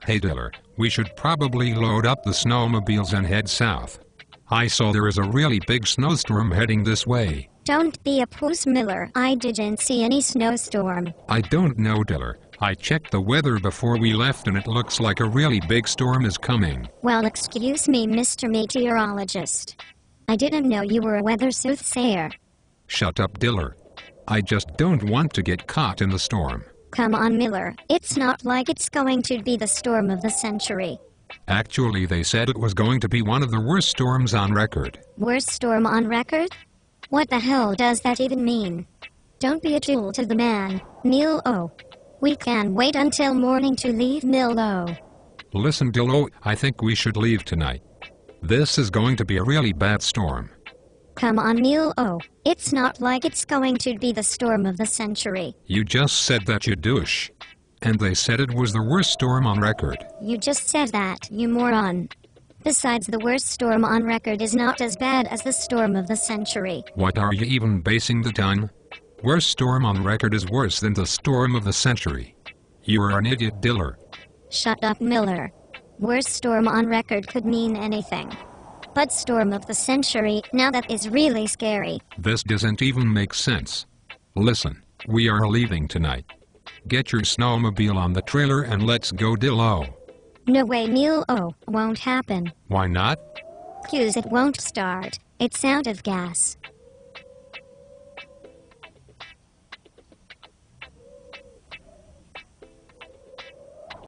Hey Diller, we should probably load up the snowmobiles and head south. I saw there is a really big snowstorm heading this way. Don't be a puss, Miller. I didn't see any snowstorm. I don't know, Diller. I checked the weather before we left and it looks like a really big storm is coming. Well, excuse me, Mr. Meteorologist. I didn't know you were a weather soothsayer. Shut up, Diller. I just don't want to get caught in the storm. Come on, Miller. It's not like it's going to be the storm of the century. Actually, they said it was going to be one of the worst storms on record. Worst storm on record? What the hell does that even mean? Don't be a tool to the man, Neil O. We can wait until morning to leave Mill O. Listen, Dillo, I think we should leave tonight. This is going to be a really bad storm. Come on, Neil O. It's not like it's going to be the storm of the century. You just said that, you douche. And they said it was the worst storm on record. You just said that, you moron. Besides, the worst storm on record is not as bad as the storm of the century. What are you even basing that on? Worst storm on record is worse than the storm of the century. You are an idiot, Diller. Shut up, Miller. Worst storm on record could mean anything. But storm of the century, now that is really scary. This doesn't even make sense. Listen, we are leaving tonight. Get your snowmobile on the trailer and let's go, Dillo. No way, Neil O. Won't happen. Why not? 'Cause it won't start. It's out of gas.